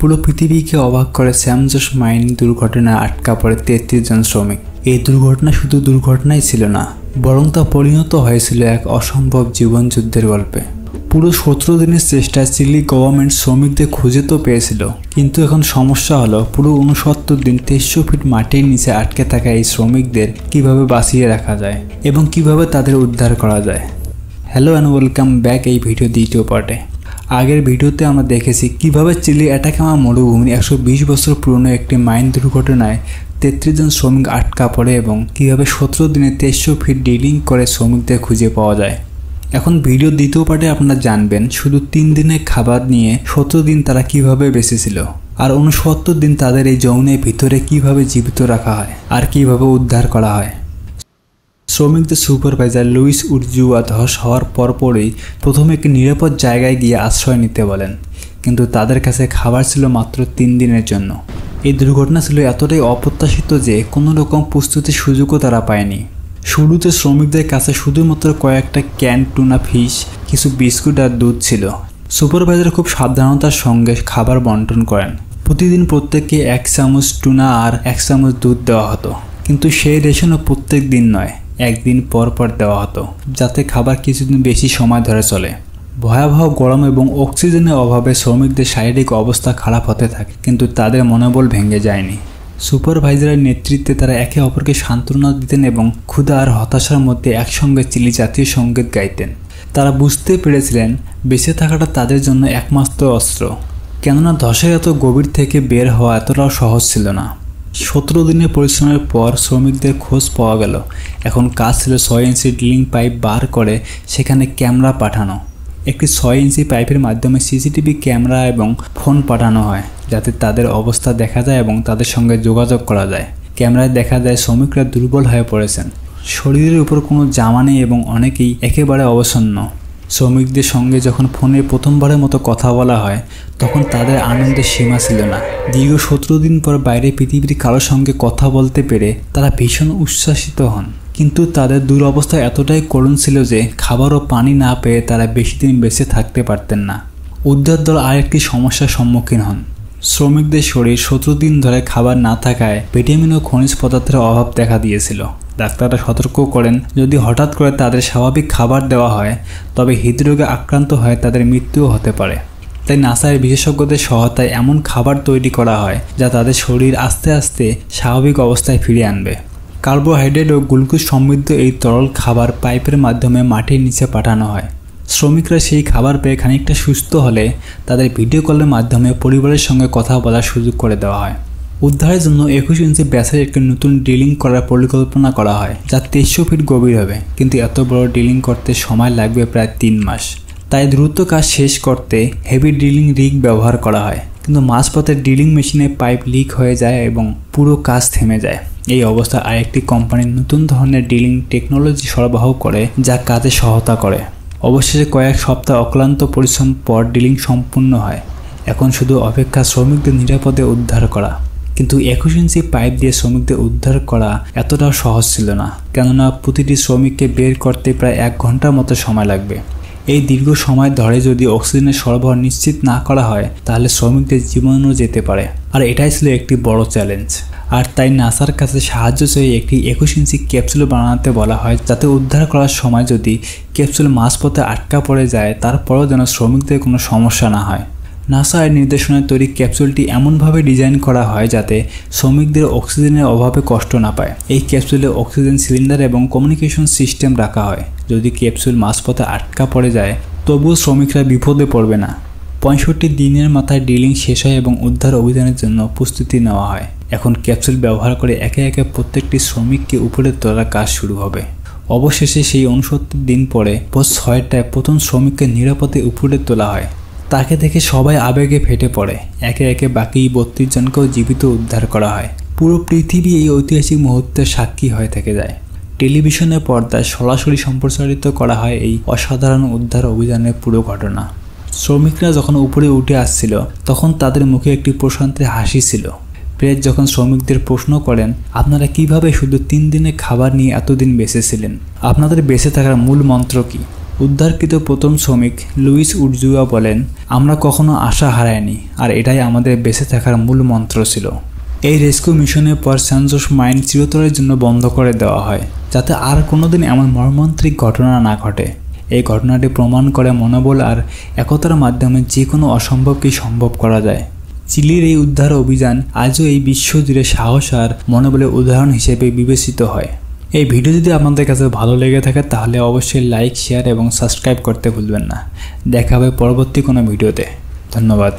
পুরো পৃথিবীকে অবাক করে স্যামজোস মাইন দুর্ঘটনায় আটকা পড়ে 33 জন শ্রমিক। এই দুর্ঘটনা শুধু দুর্ঘটনাই ছিল না, বরং তা পরিণত হয়েছিল এক অসম্ভব জীবনযুদ্ধের গল্পে। পুরো 17 দিনের চেষ্টায় চিলি গভর্নমেন্ট শ্রমিকদের খুঁজে তো পেয়েছিল, কিন্তু এখন সমস্যা হলো পুরো 69 দিন 2300 ফিট মাটির নিচে আটকে থাকা এই শ্রমিকদের কিভাবে বাঁচিয়ে রাখা যায় এবং কিভাবে তাদের উদ্ধার করা যায়। হ্যালো অ্যান্ড ওয়েলকাম ব্যাক এই ভিডিও দ্বিতীয় পার্টে। আগের ভিডিওতে আমরা দেখেছি কিভাবে চিলি অ্যাটাকামা মরুভূমির 120 বছর পুরনো একটি মাইন দুর্ঘটনায় 33 জন শ্রমিক আটকা পড়ে এবং কিভাবে 17 দিনে 2300 ফিট ডিলিং করে শ্রমিকদের খুঁজে পাওয়া যায়। এখন ভিডিও দ্বিতীয় পার্টে আপনারা জানবেন শুধু 3 দিনের খাবার নিয়ে 17 দিন তারা কিভাবে বেঁচেছিল, আর 69 দিন তাদের এই যৌনের ভিতরে কিভাবে জীবিত রাখা হয় আর কিভাবে উদ্ধার করা হয়। শ্রমিকদের সুপারভাইজার লুইস উরজুয়া ধস হওয়ার পরপরই প্রথমে একটি নিরাপদ জায়গায় গিয়ে আশ্রয় নিতে বলেন, কিন্তু তাদের কাছে খাবার ছিল মাত্র 3 দিনের জন্য। এই দুর্ঘটনা ছিল এতটাই অপ্রত্যাশিত যে কোনো রকম প্রস্তুতির সুযোগও তারা পায়নি। শুরুতে শ্রমিকদের কাছে শুধুমাত্র কয়েকটা ক্যান টুনা ফিশ, কিছু বিস্কুট আর দুধ ছিল। সুপারভাইজার খুব সাবধানতার সঙ্গে খাবার বন্টন করেন। প্রতিদিন প্রত্যেককে 1 চামচ টুনা আর 1 চামচ দুধ দেওয়া হতো, কিন্তু সেই রেশনও প্রত্যেক দিন নয়, একদিন পর পর দেওয়া হতো, যাতে খাবার কিছুদিন বেশি সময় ধরে চলে। ভয়াবহ গরম এবং অক্সিজেনের অভাবে শ্রমিকদের শারীরিক অবস্থা খারাপ হতে থাকে, কিন্তু তাদের মনোবল ভেঙে যায়নি। সুপারভাইজারের নেতৃত্বে তারা একে অপরকে সান্ত্বনা দিতেন এবং ক্ষুধা আর হতাশার মধ্যে একসঙ্গে চিলি জাতীয় সঙ্গীত গাইতেন। তারা বুঝতে পেরেছিলেন বেঁচে থাকাটা তাদের জন্য একমাত্র অস্ত্র, কেননা ধসের এত গভীর থেকে বের হওয়া এতটাও সহজ ছিল না। 17 দিনের পরিশ্রমের পর শ্রমিকদের খোঁজ পাওয়া গেল। এখন কাজ ছিল 6 ইঞ্চি ড্রিলিং পাইপ বার করে সেখানে ক্যামেরা পাঠানো। একটি 6 ইঞ্চি পাইপের মাধ্যমে সিসিটিভি ক্যামেরা এবং ফোন পাঠানো হয়, যাতে তাদের অবস্থা দেখা যায় এবং তাদের সঙ্গে যোগাযোগ করা যায়। ক্যামেরায় দেখা যায় শ্রমিকরা দুর্বল হয়ে পড়েছেন, শরীরের উপর কোনো জামা নেই এবং অনেকেই একেবারে অবসন্ন। শ্রমিকদের সঙ্গে যখন ফোনে প্রথমবারের মতো কথা বলা হয় তখন তাদের আনন্দের সীমা ছিল না। দীর্ঘ 17 দিন পর বাইরে পৃথিবীর কারোর সঙ্গে কথা বলতে পেরে তারা ভীষণ উচ্ছ্বাসিত হন, কিন্তু তাদের দুরবস্থা এতটাই করুণ ছিল যে খাবার ও পানি না পেয়ে তারা বেশি দিন বেঁচে থাকতে পারতেন না। উদ্ধার দল আরেকটি সমস্যার সম্মুখীন হন। শ্রমিকদের শরীর 17 দিন ধরে খাবার না থাকায় ভিটামিন ও খনিজ পদার্থের অভাব দেখা দিয়েছিল। ডাক্তাররা সতর্ক করেন যদি হঠাৎ করে তাদের স্বাভাবিক খাবার দেওয়া হয় তবে হৃদরোগে আক্রান্ত হয়ে তাদের মৃত্যুও হতে পারে। তাই নাসার বিশেষজ্ঞদের সহায়তায় এমন খাবার তৈরি করা হয় যা তাদের শরীর আস্তে আস্তে স্বাভাবিক অবস্থায় ফিরিয়ে আনবে। কার্বোহাইড্রেট ও গ্লুকোজ সমৃদ্ধ এই তরল খাবার পাইপের মাধ্যমে মাটির নিচে পাঠানো হয়। শ্রমিকরা সেই খাবার পেয়ে খানিকটা সুস্থ হলে তাদের ভিডিও কলের মাধ্যমে পরিবারের সঙ্গে কথা বলার সুযোগ করে দেওয়া হয়। উদ্ধারের জন্য 21 ইঞ্চি ব্যাসের একটি নতুন ড্রিলিং করার পরিকল্পনা করা হয়, যা 2300 ফিট গভীর হবে, কিন্তু এত বড় ড্রিলিং করতে সময় লাগবে প্রায় 3 মাস। তাই দ্রুত কাজ শেষ করতে হেভি ড্রিলিং রিগ ব্যবহার করা হয়, কিন্তু মাঝপথে ড্রিলিং মেশিনে পাইপ লিক হয়ে যায় এবং পুরো কাজ থেমে যায়। এই অবস্থায় আরেকটি কোম্পানি নতুন ধরনের ড্রিলিং টেকনোলজি সরবরাহ করে যা কাজে সহায়তা করে। অবশেষে কয়েক সপ্তাহ অক্লান্ত পরিশ্রম পর ড্রিলিং সম্পূর্ণ হয়। এখন শুধু অপেক্ষা শ্রমিকদের নিরাপদে উদ্ধার করা। কিন্তু 21 ইঞ্চি পাইপ দিয়ে শ্রমিকদের উদ্ধার করা এতটাও সহজ ছিল না, কেননা প্রতিটি শ্রমিককে বের করতে প্রায় 1 ঘন্টার মতো সময় লাগবে। এই দীর্ঘ সময় ধরে যদি অক্সিজেনের সরবরাহ নিশ্চিত না করা হয় তাহলে শ্রমিকদের জীবনও যেতে পারে, আর এটাই ছিল একটি বড় চ্যালেঞ্জ। আর তাই নাসার কাছে সাহায্য চেয়ে একটি 21 ইঞ্চি ক্যাপসুল বানাতে বলা হয়, যাতে উদ্ধার করার সময় যদি ক্যাপসুল মাঝপথে আটকা পড়ে যায় তারপরও যেন শ্রমিকদের কোনো সমস্যা না হয়। নাসা এর নির্দেশনায় তৈরি ক্যাপসুলটি এমনভাবে ডিজাইন করা হয় যাতে শ্রমিকদের অক্সিজেনের অভাবে কষ্ট না পায়। এই ক্যাপসুলে অক্সিজেন সিলিন্ডার এবং কমিউনিকেশন সিস্টেম রাখা হয়। যদি ক্যাপসুল মাঝপথে আটকা পড়ে যায় তবুও শ্রমিকরা বিপদে পড়বে না। 65 দিনের মাথায় ড্রিলিং শেষ হয় এবং উদ্ধার অভিযানের জন্য প্রস্তুতি নেওয়া হয়। এখন ক্যাপসুল ব্যবহার করে একে একে প্রত্যেকটি শ্রমিককে উপরে তোলার কাজ শুরু হবে। অবশেষে সেই 69 দিন পরে ভোর 6টায় প্রথম শ্রমিককে নিরাপদে উপরে তোলা হয়। তাকে দেখে সবাই আবেগে ফেটে পড়ে। একে একে বাকি 32 জনকেও জীবিত উদ্ধার করা হয়। পুরো পৃথিবী এই ঐতিহাসিক মুহূর্তের সাক্ষী হয়ে থেকে যায়। টেলিভিশনের পর্দায় সরাসরি সম্প্রচারিত করা হয় এই অসাধারণ উদ্ধার অভিযানের পুরো ঘটনা। শ্রমিকরা যখন উপরে উঠে আসছিল তখন তাদের মুখে একটি প্রশান্তির হাসি ছিল। প্রেস যখন শ্রমিকদের প্রশ্ন করেন আপনারা কিভাবে শুধু 3 দিনের খাবার নিয়ে এতদিন বেঁচেছিলেন, আপনাদের বেঁচে থাকার মূল মন্ত্র কি, উদ্ধারকৃত প্রথম শ্রমিক লুইস উডজুয়া বলেন, আমরা কখনো আশা হারাইনি, আর এটাই আমাদের বেঁচে থাকার মূল মন্ত্র ছিল। এই রেস্কিউ মিশনের পর সেন্ট জোস মাইন চিরতরের জন্য বন্ধ করে দেওয়া হয়, যাতে আর কোনোদিন এমন মর্মান্তিক ঘটনা না ঘটে। এই ঘটনাটি প্রমাণ করে মনোবল আর একতার মাধ্যমে যে কোনো অসম্ভবকে সম্ভব করা যায়। চিলির এই উদ্ধার অভিযান আজও এই বিশ্বজুড়ে সাহস আর মনোবলের উদাহরণ হিসেবে বিবেচিত হয়। এই ভিডিও যদি আপনাদের কাছে ভালো লেগে থাকে তাহলে অবশ্যই লাইক, শেয়ার এবং সাবস্ক্রাইব করতে ভুলবেন না। দেখা হবে পরবর্তী কোনো ভিডিওতে। ধন্যবাদ।